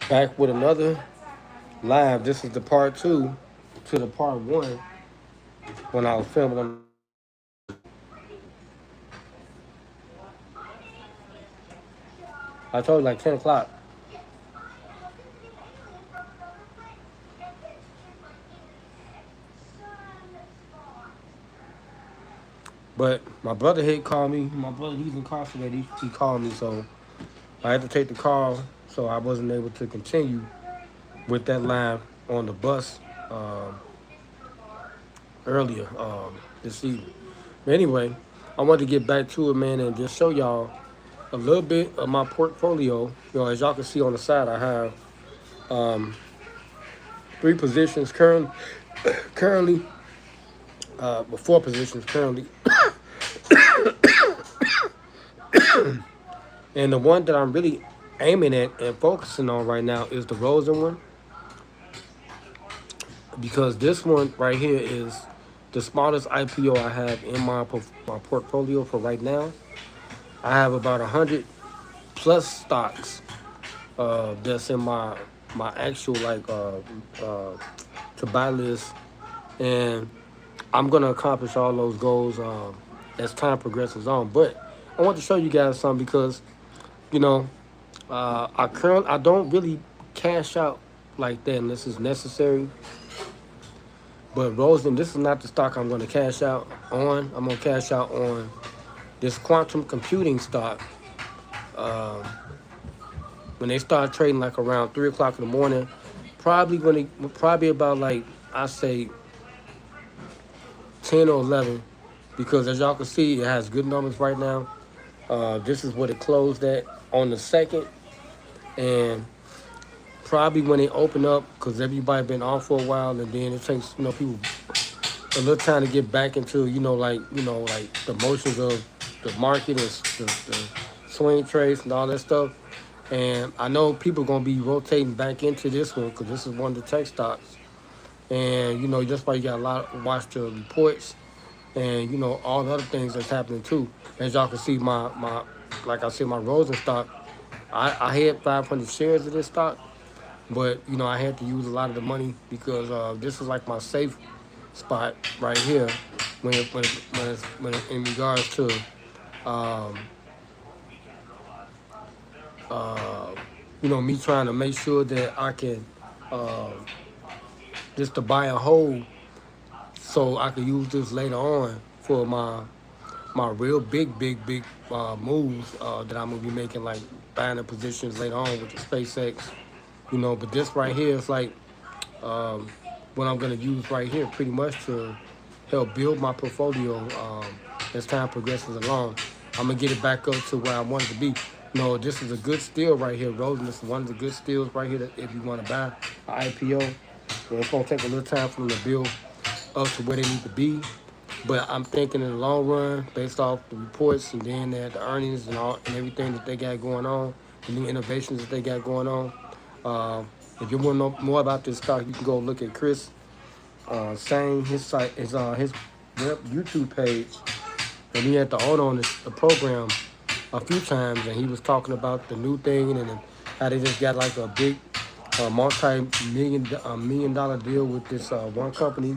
Back with another live. This is the part two to the part one when I was filming on. I told you like 10 o'clock. But my brother had called me. My brother, he's incarcerated. He called me, so I had to take the call. So I wasn't able to continue with that live on the bus um, earlier this evening. But anyway, I wanted to get back to it, man, and just show y'all a little bit of my portfolio. As y'all can see on the side, I have um, three positions currently, but four positions currently, and the one that I'm really aiming at and focusing on right now is the Rosen one, because this one right here is the smallest IPO I have in my portfolio for right now. I have about 100 plus stocks that's in my actual uh, to buy list, and I'm gonna accomplish all those goals as time progresses on. But I want to show you guys something because you know I don't really cash out like that unless it's necessary. But Rosen, this is not the stock I'm gonna cash out on. I'm gonna cash out on this quantum computing stock. Um, when they start trading like around 3 o'clock in the morning, probably about like I say 10 or 11, because as y'all can see, it has good numbers right now. This is what it closed at on the second, and probably when they open up, because everybody been off for a while, and then it takes people a little time to get back into like the motions of the market and the swing trades and all that stuff. And I know people gonna be rotating back into this one because this is one of the tech stocks. And just why you got a lot watch the reports and all the other things that's happening too. As y'all can see, my like I said, my Rosen stock, I had 500 shares of this stock, but I had to use a lot of the money because this is like my safe spot right here in regards to um, uh, me trying to make sure that I can uh, just to buy a hold so I can use this later on for my real big moves that I'm gonna be making, like buying the positions later on with the SpaceX. But this right here is like um, what I'm gonna use right here, pretty much to help build my portfolio as time progresses along. I'm gonna get it back up to where I want it to be. This is a good steal right here, Rosen. This is one of the good steals right here that if you want to buy an IPO, it's gonna take a little time for them to build up to where they need to be. But I'm thinking in the long run, based off the reports and then the earnings and all and everything that they got going on, the new innovations that they got going on. If you want to know more about this stock, you can go look at Chris saying his site is his YouTube page, and he had the owner on the program a few times, and he was talking about the new thing and how they just got like a big multi-million deal with this one company,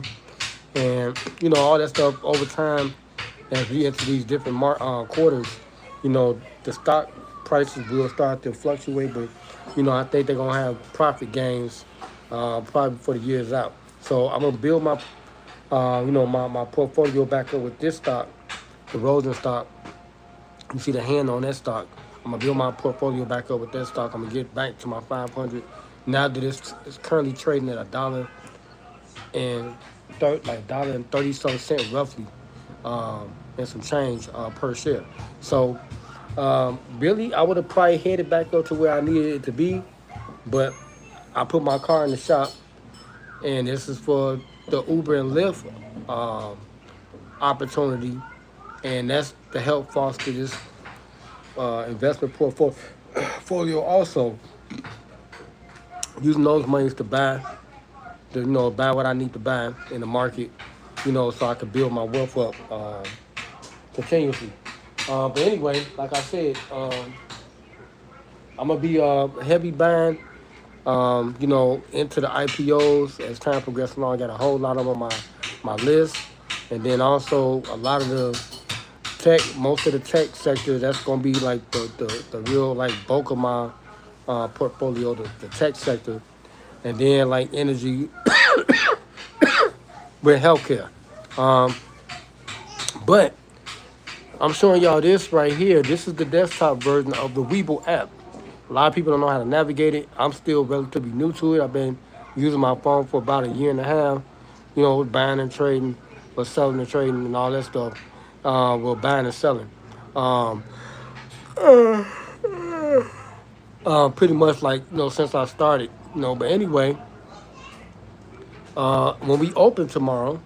and all that stuff over time as we enter these different quarters. The stock prices will start to fluctuate, but I think they're gonna have profit gains probably for the years out. So I'm gonna build my portfolio back up with this stock, the Rosen stock. You see the hand on that stock. I'm gonna build my portfolio back up with that stock. I'm gonna get back to my 500. Now that it's currently trading at and $1.30 roughly, and some change per share. So really, I would have probably headed back up to where I needed it to be, but I put my car in the shop, and this is for the Uber and Lyft um, opportunity, and that's to help foster this investment portfolio. Also, using those monies to buy what I need to buy in the market, so I can build my wealth up continuously. But anyway, like I said, I'm gonna be heavy buying You know, into the IPOs as time progresses along. I got a whole lot of them on my list, and then also a lot of the tech, most of the tech sector. That's gonna be like the real like bulk of my portfolio, the tech sector, and then like energy with healthcare. Um, but I'm showing y'all this right here. This is the desktop version of the Weeble app. A lot of people don't know how to navigate it. I'm still relatively new to it. I've been using my phone for about a year and a half. You know, with buying and trading, or selling and trading, and all that stuff. Well, buying and selling. Um, Pretty much like since I started. But anyway, when we open tomorrow,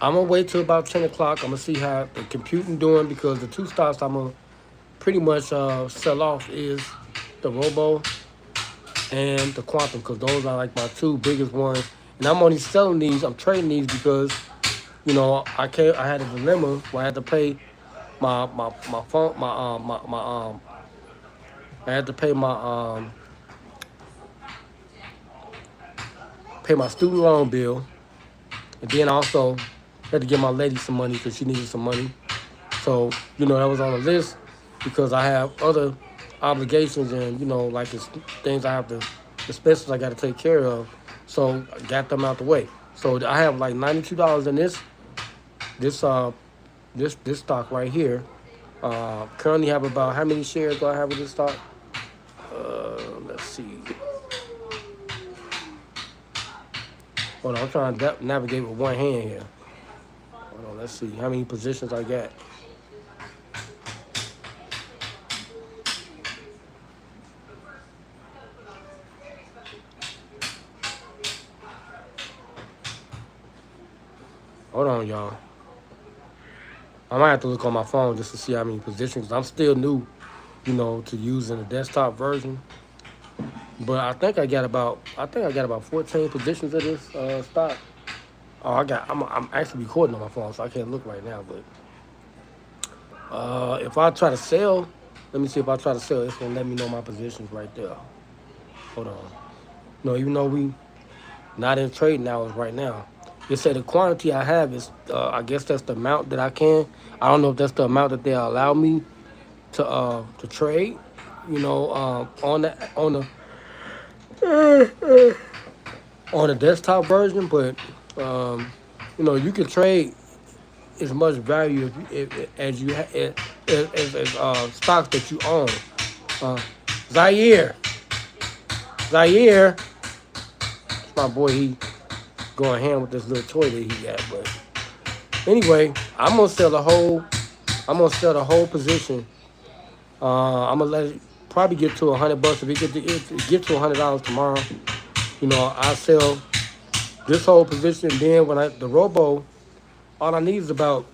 I'm gonna wait till about 10 o'clock. I'm gonna see how the computing doing because the two stocks I'm gonna pretty much sell off is the Robo and the Quantum because those are like my two biggest ones. And I'm only selling these. I'm trading these because I had a dilemma where I had to pay my phone my I had to pay my student loan bill, and then also had to give my lady some money because she needed some money. So that was on the list because I have other obligations and like it's things I have to expenses I got to take care of. So I got them out the way. So I have like $92 in this uh this stock right here. Currently have about how many shares do I have of this stock? Let's see. Hold on, I'm trying to navigate with one hand here. Hold on, let's see how many positions I got. Hold on, y'all. I might have to look on my phone just to see how many positions. I'm still new, to using the desktop version. But I think I got about 14 positions of this stock. Oh, I'm actually recording on my phone, so I can't look right now. But if I try to sell, let me see if I try to sell. It's gonna let me know my positions right there. Hold on. No, even though we not in trading hours right now. It said the quantity I have is, I guess that's the amount that I can. I don't know if that's the amount that they allow me to trade. On the desktop version, but you can trade as much value as you as stocks that you own. Uh, Zaire, Zaire, it's my boy. He going hand with this little toy that he got. But anyway, I'm gonna sell the whole position. I'm gonna let it probably get to $100 if it get to $100 tomorrow. I sell this whole position. Then when the Robo, all I need is about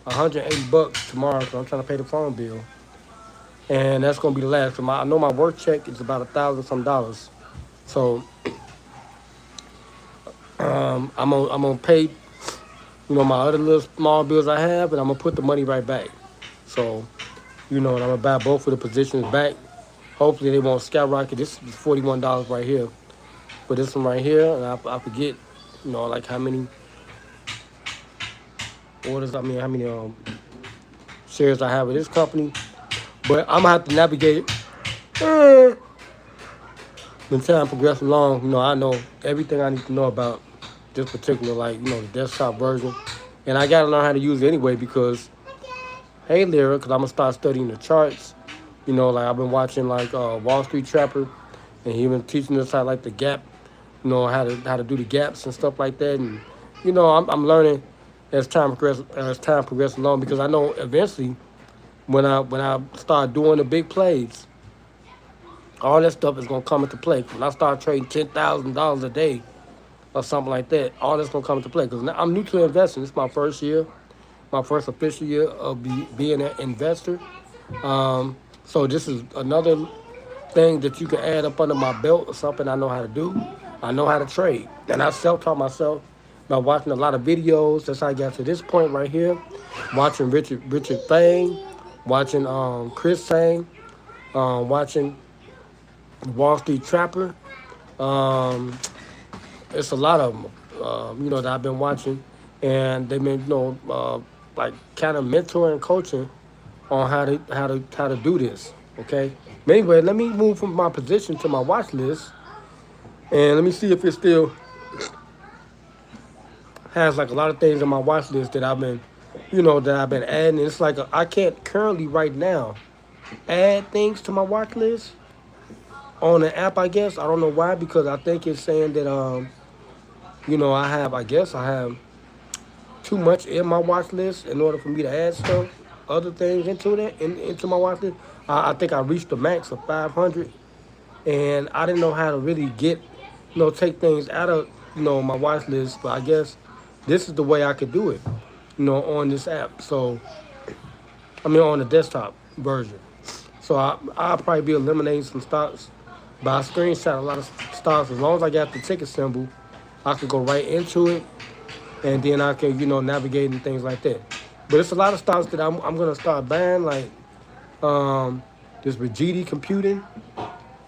$180 tomorrow. So I'm trying to pay the phone bill, and that's gonna be the last. I know my work check is about 1,000 some dollars. So I'm gonna pay my other little small bills I have, and I'm gonna put the money right back. So and I'm gonna buy both of the positions back. Hopefully they won't skyrocket. This is $41 right here. But this one right here, and I forget, like how many orders. I mean, how many shares I have with this company. But I'm gonna have to navigate it. When time progresses along, I know everything I need to know about this particular, like the desktop version, and I gotta learn how to use it anyway because, hey, Lyra, because I'm gonna start studying the charts. Like I've been watching like Wall Street Trapper, and he been teaching us how like the gap, how to do the gaps and stuff like that, and I'm learning as time progresses along because I know eventually when I start doing the big plays, all that stuff is gonna come into play. When I start trading $10,000 a day or something like that, all that's gonna come into play because I'm new to investing. It's my first year, my first official year of being an investor. So this is another thing that you can add up under my belt or something I know how to do. I know how to trade. And I self-taught myself by watching a lot of videos. That's how I got to this point right here. Watching Richard Fang, watching Chris Sang, watching Wall Street Trapper. Um, it's a lot of them, that I've been watching, and they've been, like kind of mentoring and coaching on how to do this. Okay. But anyway, let me move from my position to my watch list, and let me see if it still has like a lot of things on my watch list that I've been adding. It's like I can't currently right now add things to my watch list on the app. I guess I don't know why, because I think it's saying that I have too much in my watch list in order for me to add stuff, other things into my watch list. I think I reached the max of 500, and I didn't know how to really take things out of my watch list. But I guess this is the way I could do it, on this app. So I mean on the desktop version. So I'll probably be eliminating some stocks, but I screenshot a lot of stocks. As long as I got the ticket symbol, I could go right into it, and then I can navigate and things like that. But it's a lot of stocks that I'm gonna start buying, like um, this Vegeta Computing,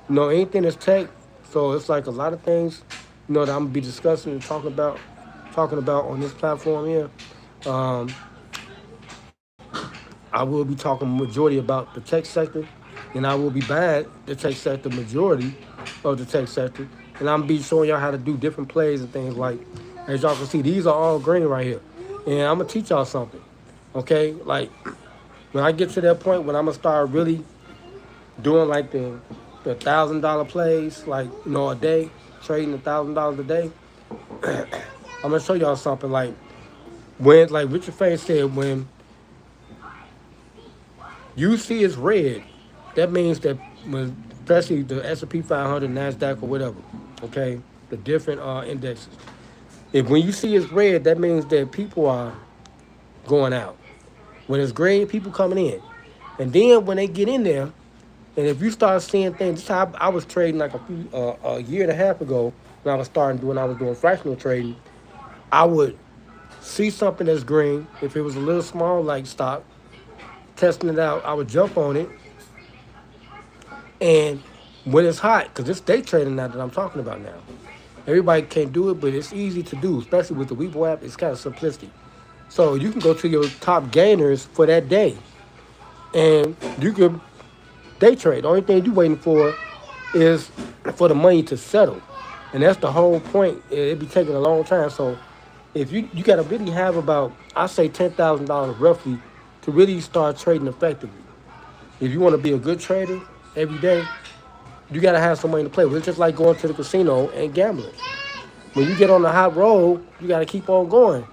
anything that's tech. So it's like a lot of things, that I'm gonna be discussing and talking about on this platform here. Um, I will be talking majority about the tech sector, and I will be buying the tech sector majority of the tech sector, and I'm gonna be showing y'all how to do different plays and things like. As y'all can see, these are all green right here, and I'm gonna teach y'all something. Okay, like when I get to that point when I'm gonna start really doing like the $1,000 plays, like a day, trading $1,000 a day. I'm gonna show y'all something like when, like Richard Faye said, when you see it's red, that means that when, especially the S&P 500, Nasdaq, or whatever, okay, the different indexes. If when you see it's red, that means that people are going out. When it's green, people coming in. And then when they get in there, and if you start seeing things, this is how I was trading like a year and a half ago when I was doing fractional trading. I would see something that's green. If it was a little small like stock, testing it out, I would jump on it. And when it's hot, because it's day trading now that I'm talking about now. Everybody can't do it, but it's easy to do, especially with the Weibo app. It's kind of simplistic. So you can go to your top gainers for that day, and you can day trade. The only thing you're waiting for is for the money to settle, and that's the whole point. It'd be taking a long time. So if you got to really have about, I say $10,000 roughly to really start trading effectively. If you want to be a good trader every day, you got to have some money to play with. It's just like going to the casino and gambling. When you get on the hot roll, you got to keep on going,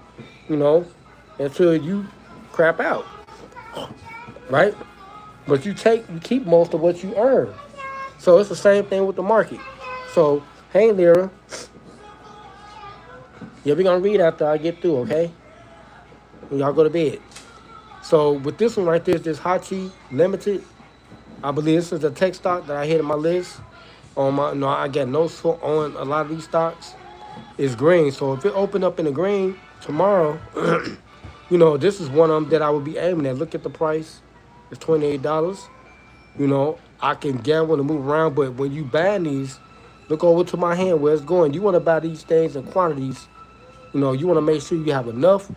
you know, until you crap out, right? But you keep most of what you earn. So it's the same thing with the market. So, hey, Lyra. Yeah, we're going to read after I get through, okay? And y'all go to bed. So with this one right there, this Hachi Limited, I believe this is a tech stock that I hit in my list. I got notes on a lot of these stocks. It's green. So if it open up in the green tomorrow, this is one of them that I would be aiming at. Look at the price. It's $28. I can gamble and move around, but when you buy these, look over to my hand where it's going. You want to buy these things in quantities. You want to make sure you have enough,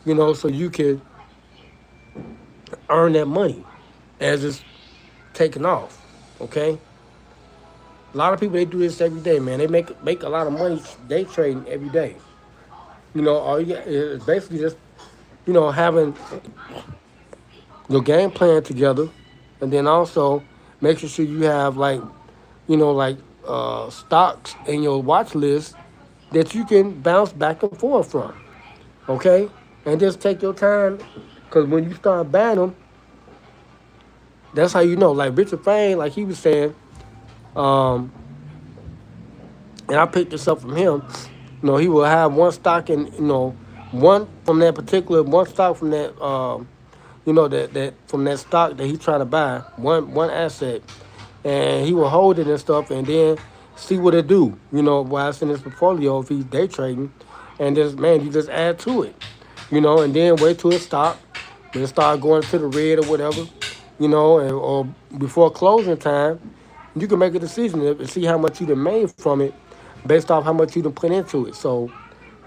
so you can earn that money as it's taking off. Okay? A lot of people, they do this every day, man. They make a lot of money day trading every day. All you got is basically just, having your game plan together, and then also making sure you have stocks in your watch list that you can bounce back and forth from. Okay? And just take your time, because when you start buying them, that's how you know. Like Richard Fain, like he was saying, and I picked this up from him. He will have one stock and one from that particular one stock from that that from that stock that he's trying to buy, one asset, and he will hold it and stuff, and then see what it do. While it's in his portfolio if he's day trading, and you just add to it, and then wait till it stop, then start going to the red or whatever, or before closing time, You can make a decision and see how much you done made from it based off how much you done put into it. So,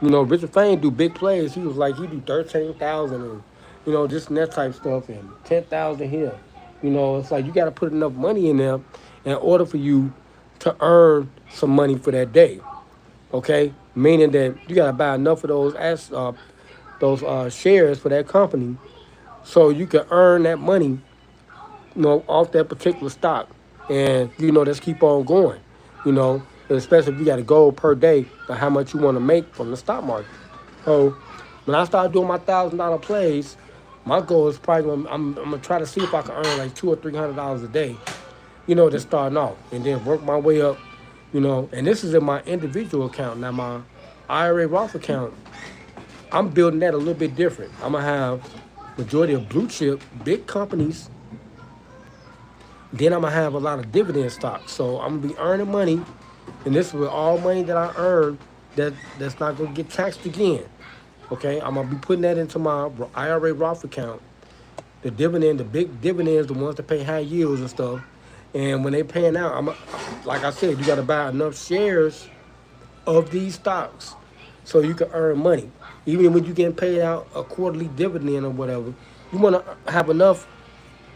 Richard Fane do big plays. He was like, he do 13,000 and, this and that type stuff and 10,000 here. It's like you got to put enough money in there in order for you to earn some money for that day. Okay, meaning that you got to buy enough of those shares for that company so you can earn that money, off that particular stock, and just keep on going, you know, especially if you got a goal per day of how much you want to make from the stock market. So when I start doing my $1,000 plays, my goal is probably I'm gonna try to see if I can earn like $200 or $300 a day, just starting off, and then work my way up, And this is in my individual account. Now my IRA Roth account, I'm building that a little bit different. I'm gonna have majority of blue chip big companies. Then I'm gonna have a lot of dividend stocks. So I'm gonna be earning money, and this is with all money that I earn that's not gonna get taxed again. Okay, I'm gonna be putting that into my IRA Roth account. The dividend, the big dividends, the ones that pay high yields and stuff. And when they paying out, like I said, you got to buy enough shares of these stocks so you can earn money. Even when you getting paid out a quarterly dividend or whatever, you want to have enough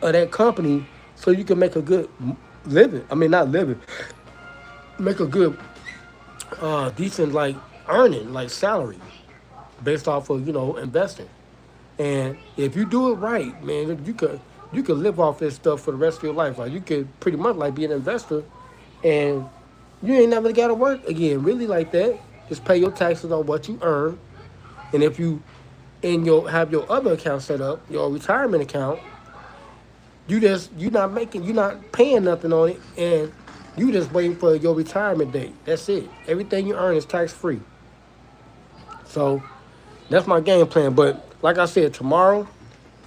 of that company so you can make a good living. I mean, not living, make a good, decent like earning, like salary, based off of investing. And if you do it right, man, you could live off this stuff for the rest of your life. Like you could pretty much like be an investor, and you ain't never got to work again, really like that. Just pay your taxes on what you earn, and if you have your other account set up, your retirement account, you're not paying nothing on it, and you just waiting for your retirement date. That's it. Everything you earn is tax free. So that's my game plan. But like I said, tomorrow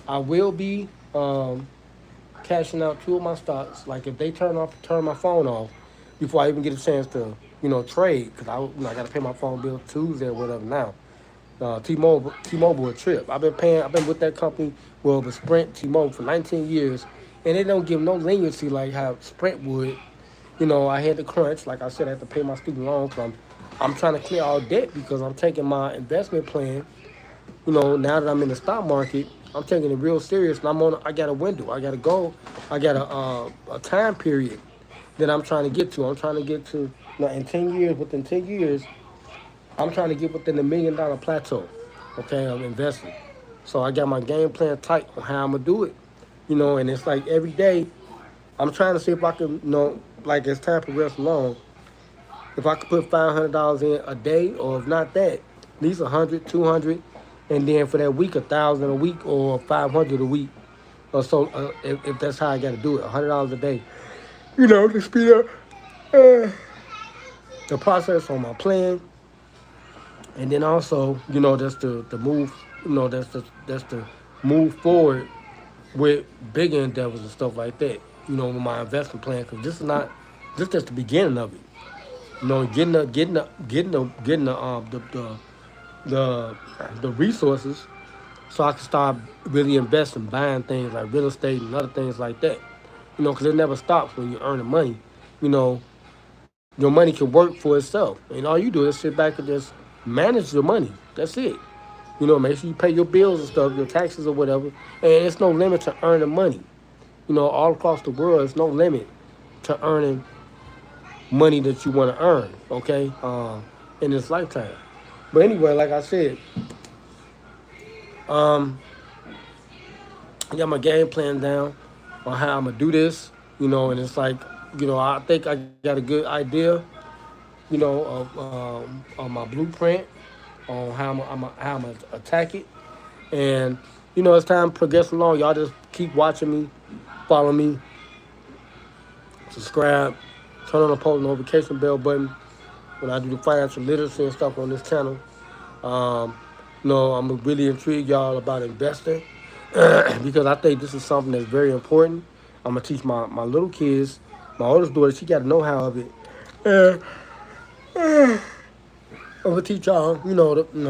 I will be cashing out two of my stocks. Like if they turn my phone off before I even get a chance to trade, because I got to pay my phone bill Tuesday or whatever now. T-Mobile a trip. I've been with that company, well, the Sprint, T-Mobile for 19 years, and they don't give no leniency like how Sprint would. I had to crunch, like I said, I had to pay my student loans. So I'm trying to clear all debt because I'm taking my investment plan. Now that I'm in the stock market, I'm taking it real serious, and I got a window, I got a goal, I got a time period that I'm trying to get to. I'm trying to get to in 10 years. Within 10 years, I'm trying to get within the $1 million plateau. Okay, I'm investing. So I got my game plan tight on how I'm gonna do it. And it's like every day I'm trying to see if I can, like as time progresses along, if I could put $500 in a day, or if not that, at least 100, 200, and then for that week, 1,000 a week or 500 a week, or so. If that's how I got to do it, $100 a day. To speed up the process on my plan, and then also, that's the move. That's the move forward with bigger endeavors and stuff like that. With my investment plan, because this is just the beginning of it. Getting the resources so I can start really investing, buying things like real estate and other things like that. Because it never stops when you're earning money. You know, your money can work for itself, and all you do is sit back and just manage your money. That's it. Make sure you pay your bills and stuff, your taxes or whatever. And it's no limit to earning money. All across the world, it's no limit to earning money that you want to earn. Okay, in this lifetime. But anyway, like I said, um, I got my game plan down on how I'm gonna do this. And it's like, I think I got a good idea, of my blueprint on how I'm gonna attack it. And as time progresses along, y'all just keep watching me, follow me, subscribe, turn on the post notification bell button when I do the financial literacy and stuff on this channel. Um, I'm really intrigued y'all about investing because I think this is something that's very important. I'm gonna teach my little kids. My oldest daughter, she got to know how of it. And I'm gonna teach y'all,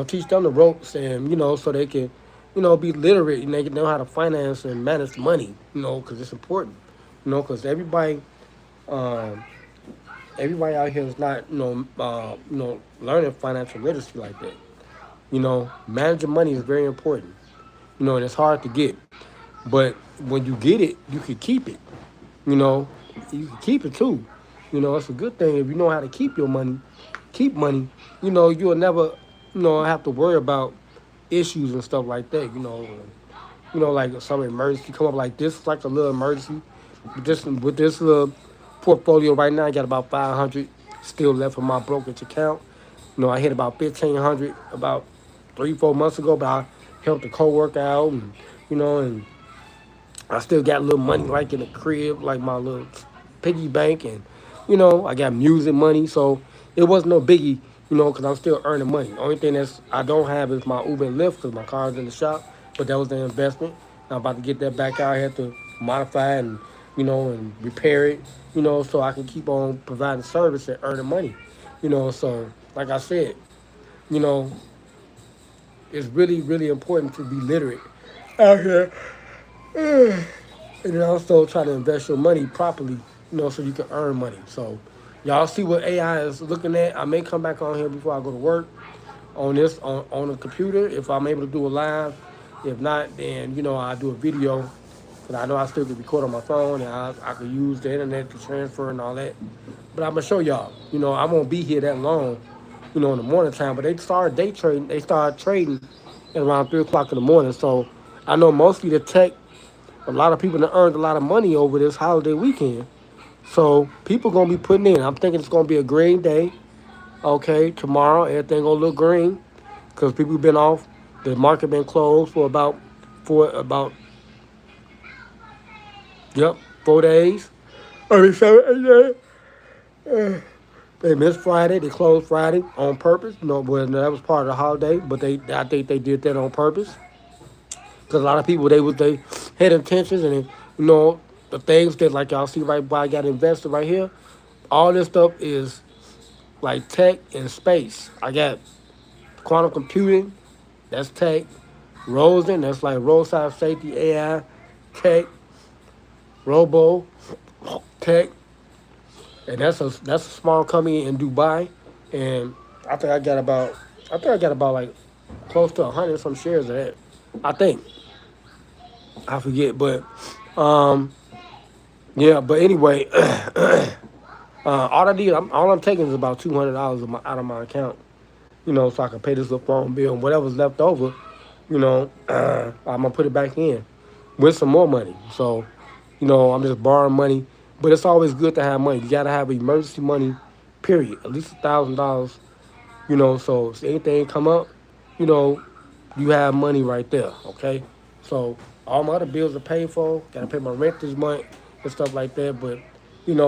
teach them the ropes, and so they can, be literate and they can know how to finance and manage money. Because it's important. Because everybody Um, Everybody out here is not, learning financial literacy like that. Managing money is very important. And it's hard to get. But when you get it, you can keep it. You know, you can keep it too. It's a good thing if you know how to keep your money, keep money. You'll never, have to worry about issues and stuff like that. Like some emergency come up like this, it's like a little emergency. With this little portfolio right now, I got about 500 still left in my brokerage account. I hit about 1,500 about 3, 4 months ago, but I helped a coworker out, and I still got a little money like in the crib, like my little piggy bank, and I got music money, so it wasn't no biggie, because I'm still earning money. The only thing that's I don't have is my Uber and Lyft because my car's in the shop, but that was an investment. I'm about to get that back out. I had to modify it and and repair it, so I can keep on providing service and earning money, So like I said, you know, it's really really important to be literate out here. And then also try to invest your money properly, so you can earn money. So y'all see what AI is looking at. I may come back on here before I go to work on this on the computer if I'm able to do a live. If not, then I do a video. But I know I still can record on my phone and I can use the internet to transfer and all that. But I'm gonna show y'all. I won't be here that long, in the morning time. But they started day trading. They started trading at around 3 o'clock in the morning. So I know mostly the tech a lot of people that earned a lot of money over this holiday weekend. So people gonna be putting in. I'm thinking it's gonna be a green day. Okay, tomorrow everything gonna look green because people been off. The market been closed for about yep 4 days. I mean 7 8 days. They missed Friday. They closed Friday on purpose. Well, that was part of the holiday, but I think they did that on purpose. Because a lot of people they had intentions and the things that like y'all see right why I got invested right here. All this stuff is like tech and space. I got quantum computing, that's tech. Rosen, that's like roadside safety AI, tech, robo, tech, and that's a small company in Dubai, and I think I got about like close to 100 some shares of that. I think I forget, but um, yeah. But anyway, all I'm taking is about $200 out of my account, so I can pay this little phone bill and whatever's left over, I'm gonna put it back in with some more money. So, I'm just borrowing money, but it's always good to have money. You gotta have emergency money, period. At least $1,000, So if anything come up, you know, you have money right there. Okay, so all my other bills are paid for. Gotta pay my rent this month and stuff like that. But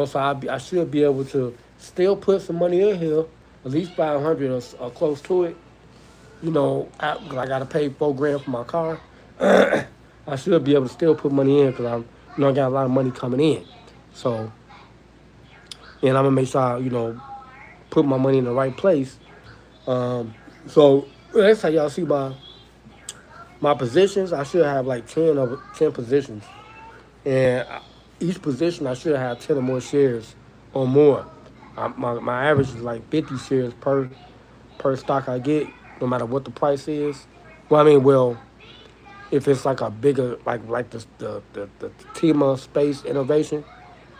so I should be able to still put some money in here, at least 500 or close to it. I gotta pay 4 grand for my car. I should be able to still put money in because I got a lot of money coming in. So, and I'm gonna make sure I, put my money in the right place. Um, so that's how y'all see my positions. I should have like 10 positions, and each position I should have 10 or more shares or more. My average is like 50 shares per stock I get, no matter what the price is. Well, I mean, well, if it's like a bigger, like the TEMA Space Innovation,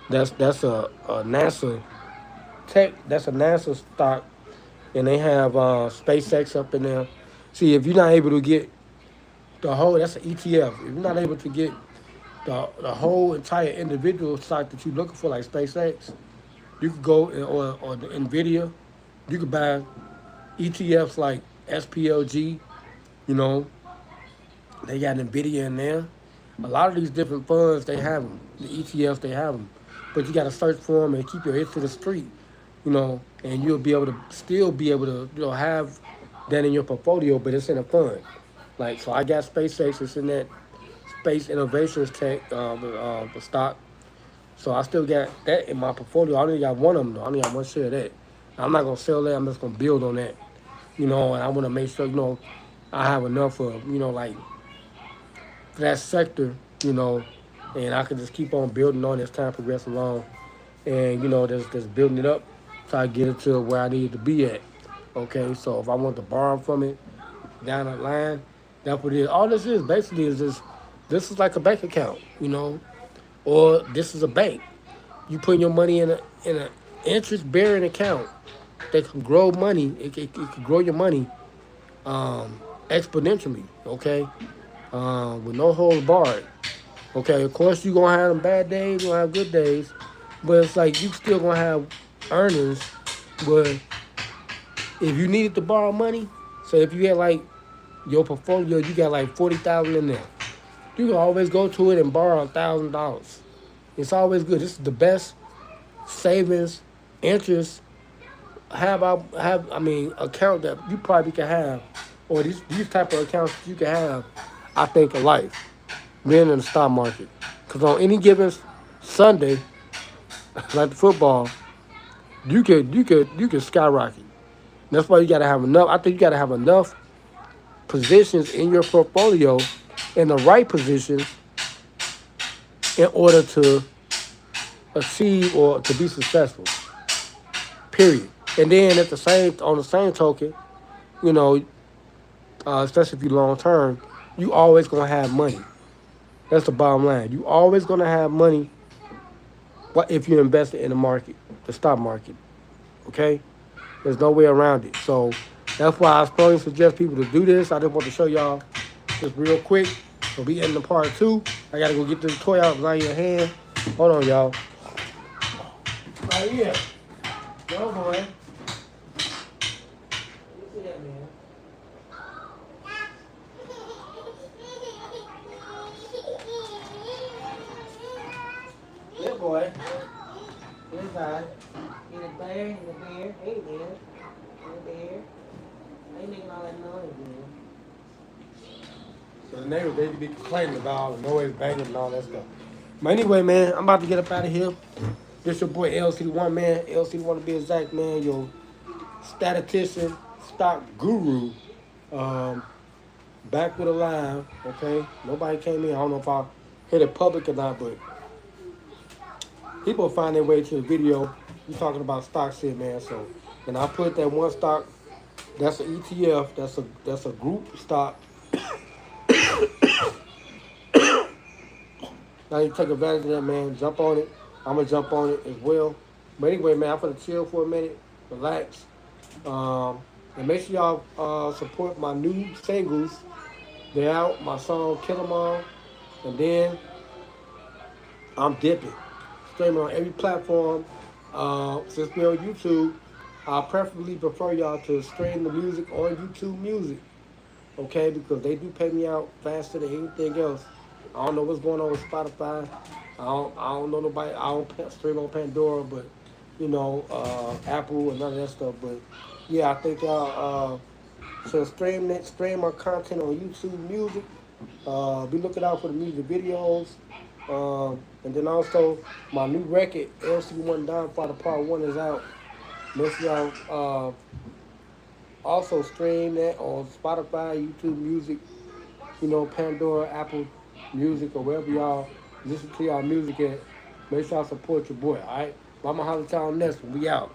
that's a NASA tech. That's a NASA stock, and they have SpaceX up in there. See, if you're not able to get the whole, that's an ETF. If you're not able to get the whole entire individual stock that you're looking for, like SpaceX, you could go or the Nvidia. You could buy ETFs like SPLG. You know, they got Nvidia in there. A lot of these different funds they have them. The ETFs they have them, but you got to search for them and keep your ear to the street. And you'll be able to still be able to have that in your portfolio, but it's in a fund. Like so, I got SpaceX. It's in that Space Innovations tech the stock. So I still got that in my portfolio. I only got one of them though. I only got one share of that. I'm not gonna sell that. I'm just gonna build on that. And I want to make sure I have enough of like for that sector. And I can just keep on building on as time progresses along. and just building it up so I get it to where I need to be at. Okay, so if I want to borrow from it down the line, that's what it is. All this is basically is this is like a bank account, or this is a bank. You put your money in a interest bearing account that can grow money. It can grow your money exponentially. Okay, with no holds barred. Okay, of course you're gonna have some bad days, you're gonna have good days, but it's like you still gonna have earnings. But if you needed to borrow money, so if you had like your portfolio, you got like 40,000 in there, you can always go to it and borrow $1,000. It's always good. This is the best savings interest have I mean account that you probably can have, or these type of accounts you can have. I think of life being in the stock market, because on any given Sunday, like the football, you could skyrocket. That's why you gotta have enough. I think you gotta have enough positions in your portfolio, in the right positions, in order to achieve or to be successful. Period. And then on the same token, you know, especially if you long term, you always gonna have money. That's the bottom line. You always gonna have money. What if you invest in the market, the stock market? Okay, there's no way around it. So that's why I strongly suggest people to do this. I just want to show y'all just real quick. So we in the part two. I gotta go get this toy out of your hand. Hold on, y'all. Right here. Go, boy. You see that, man? Yeah, boy. Inside. In the bear, in the bear. Hey, man. In the bear. They making all that noise, man. So the neighbors, they be complaining about all the noise, banging, and all that stuff. But anyway, man, I'm about to get up out of here. This your boy LCD1, man. LCD1 to be exact, man. Your statistician, stock guru. Um, Back with a live, okay? Nobody came in. I don't know if I hit it public or not, but people find their way to the video. You talking about stock shit, man. So, and I put that one stock. That's an ETF. That's a group stock. Now you take advantage of that, man. Jump on it. I'm gonna jump on it as well. But anyway, man, I'm gonna chill for a minute, relax, and make sure y'all support my new singles. They're out. My song "Kill 'Em All," and then I'm dipping, streaming on every platform. Since we're on YouTube, I preferably prefer y'all to stream the music on YouTube Music, okay? Because they do pay me out faster than anything else. I don't know what's going on with Spotify. I don't know nobody. I don't stream on Pandora, but Apple and none of that stuff. But yeah, I think y'all should stream my content on YouTube Music. Be looking out for the music videos. And then also my new record, LC1 Down for the Part 1 is out. Make sure y'all also stream that on Spotify, YouTube Music, Pandora, Apple Music, or wherever y'all listen to y'all music at. Make sure y'all support your boy, alright? I'ma holler at y'all next one. We out.